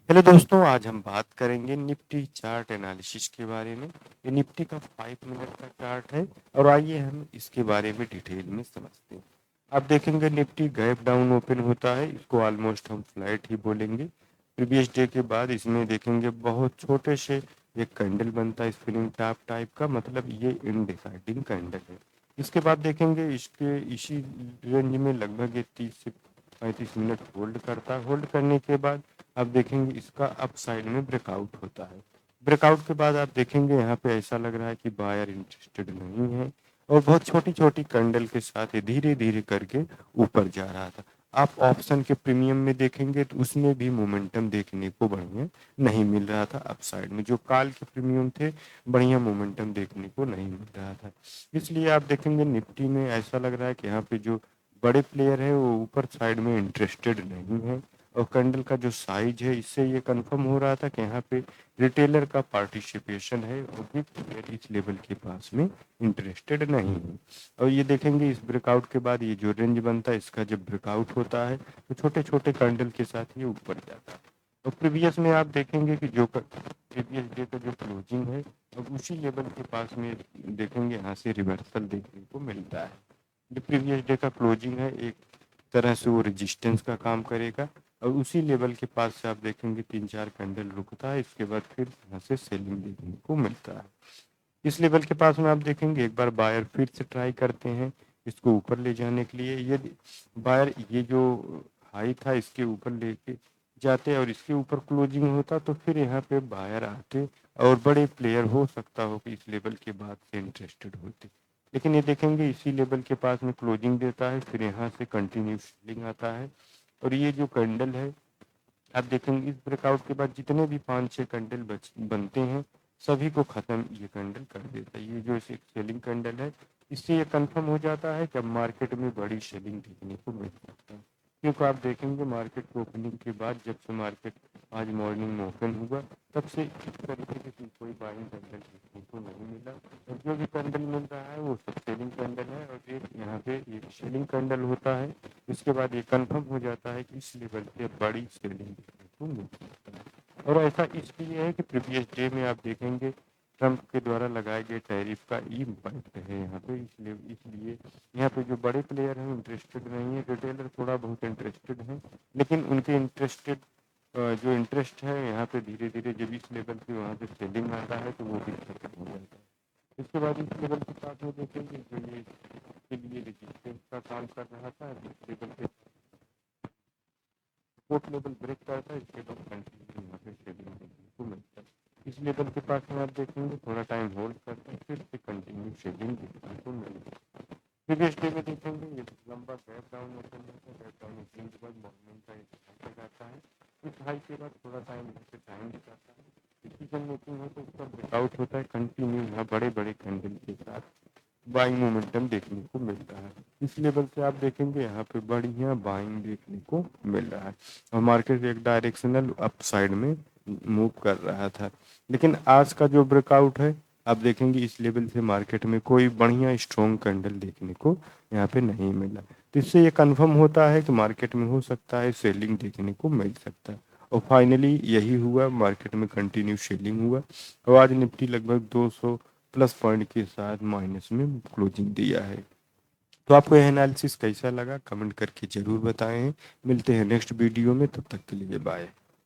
Hello दोस्तों, आज हम बात करेंगे निफ्टी चार्ट एनालिसिस के बारे में। ये निफ्टी का 5 मिनट का चार्ट है और आइए हम इसके बारे में डिटेल में समझते हैं। आप देखेंगे निफ्टी गैप डाउन ओपन होता है, इसको ऑलमोस्ट हम फ्लैट ही बोलेंगे। प्रीवियस डे के बाद इसमें देखेंगे बहुत छोटे से एक कैंडल बनता है स्पिनिंग टॉप टाइप का, मतलब ये इनडिसाइडिंग कैंडल है। इसके बाद देखेंगे इसके इसी रेंज में लगभग ये 30 से 35 मिनट होल्ड करता है। होल्ड करने के बाद आप देखेंगे इसका अप साइड में ब्रेकआउट होता है। ब्रेकआउट के बाद आप देखेंगे यहाँ पे ऐसा लग रहा है कि बायर इंटरेस्टेड नहीं है और बहुत छोटी छोटी कैंडल के साथ धीरे धीरे करके ऊपर जा रहा था। आप ऑप्शन के प्रीमियम में देखेंगे तो उसमें भी मोमेंटम देखने को बढ़िया नहीं मिल रहा था। अप साइड में जो काल के प्रीमियम थे, बढ़िया मोमेंटम देखने को नहीं मिल रहा था। इसलिए आप देखेंगे निफ्टी में ऐसा लग रहा है कि यहाँ पे जो बड़े प्लेयर है वो ऊपर साइड में इंटरेस्टेड नहीं है। और कैंडल का जो साइज है, इससे ये कंफर्म हो रहा था कि यहाँ पे रिटेलर का पार्टिसिपेशन है और बिग प्लेयर इस लेवल के पास में इंटरेस्टेड नहीं है। और ये देखेंगे इस ब्रेकआउट के बाद ये जो रेंज बनता है, इसका जब ब्रेकआउट होता है तो छोटे छोटे कैंडल के साथ ये ऊपर जाता है। और प्रीवियस में आप देखेंगे कि जो प्रीवियस डे का जो क्लोजिंग है, अब उसी लेवल के पास में देखेंगे यहाँ से रिवर्सल देखने को मिलता है। जो प्रीवियस डे का क्लोजिंग है, एक तरह से वो रेजिस्टेंस का काम करेगा और उसी लेवल के पास से आप देखेंगे 3-4 कैंडल रुकता है, इसके बाद फिर यहाँ से सेलिंग देखने को मिलता है। इस लेवल के पास में आप देखेंगे एक बार बायर फिर से ट्राई करते हैं इसको ऊपर ले जाने के लिए। यदि बायर ये जो हाई था इसके ऊपर लेके जाते और इसके ऊपर क्लोजिंग होता तो फिर यहाँ पे बायर आते और बड़े प्लेयर हो सकता हो कि इस लेवल के बाद से इंटरेस्टेड होते। लेकिन ये देखेंगे इसी लेवल के पास में क्लोजिंग देता है, फिर यहाँ से कंटिन्यू सेलिंग आता है। और ये जो कैंडल है, आप देखेंगे इस ब्रेकआउट के बाद जितने भी 5-6 कैंडल बनते हैं, सभी को खत्म ये कैंडल कर देता है। ये जो एक सेलिंग कैंडल है, इससे ये कंफर्म हो जाता है कि अब मार्केट में बड़ी सेलिंग देखने को मिल सकता है। क्योंकि आप देखेंगे मार्केट को ओपनिंग के बाद जब से मार्केट आज मॉर्निंग में ओपन हुआ, तब से इस तरीके की कोई बाइंग कैंडल देखने को नहीं मिला। और जो भी कैंडल मिल रहा है वो सब सेलिंग कैंडल है और एक यहाँ पे एक सेलिंग कैंडल होता है। इसके बाद ये कंफर्म हो जाता है कि इस लेवल पे बड़ी सेलिंग देखने को मिल सकता है। और ऐसा इसलिए है कि प्रीवियस डे में आप देखेंगे ट्रंप के द्वारा लगाए गए टैरिफ का इम्पैक्ट है यहाँ पे, इसलिए यहाँ पे जो बड़े प्लेयर हैं इंटरेस्टेड नहीं है। रिटेलर थोड़ा बहुत इंटरेस्टेड हैं, लेकिन उनके इंटरेस्टेड जो इंटरेस्ट है यहाँ पे धीरे धीरे जब इस लेवल पे वहाँ पे सेलिंग आता है तो वो भी खत्म हो जाता है। इसके बाद इस लेवल के साथ में देखेंगे जो ये के लिए रेजिस्टेंस का काम कर रहा था, इस लेवल पे सपोर्ट लेवल ब्रेक करता है, इसके बाद कंटिन्यू यहाँ पे सेलिंग देखने को मिलता है। इस लेवल के पास में आप देखेंगे थोड़ा टाइम होल्ड करते हैं, फिर से कंटिन्यू सेलिंग देखने को मिलता है। प्रीवियस डे में देखेंगे ये लंबा गैप डाउन ओपन होता है, गैप डाउन ओपनिंग के बाद मॉर्निंग का एक हाई लगाता है। इस हाई के बाद थोड़ा टाइम यहाँ पे टाइम दिखाता है, डिसीजन मेकिंग हो तो उसका ब्रेकआउट होता है, कंटिन्यू यहाँ बड़े बड़े कैंडल के साथ बाइंग मोमेंटम देखने को मिलता है। इस लेवल से आप देखेंगे यहाँ पे बढ़िया बाइंग देखने को मिल रहा है और मार्केट एक डायरेक्शनल अप साइड में मूव कर रहा था। लेकिन आज का जो ब्रेकआउट है, आप देखेंगे इस लेवल से मार्केट में कोई बढ़िया स्ट्रॉन्ग कैंडल देखने को यहाँ पे नहीं मिला। तो इससे ये कंफर्म होता है कि मार्केट में हो सकता है सेलिंग देखने को मिल सकता है। और फाइनली यही हुआ, मार्केट में कंटिन्यू सेलिंग हुआ और आज निफ्टी लगभग 200 प्लस पॉइंट के साथ माइनस में क्लोजिंग दिया है। तो आपको यह एनालिसिस कैसा लगा, कमेंट करके जरूर बताएं। मिलते हैं नेक्स्ट वीडियो में, तब तक के लिए बाय।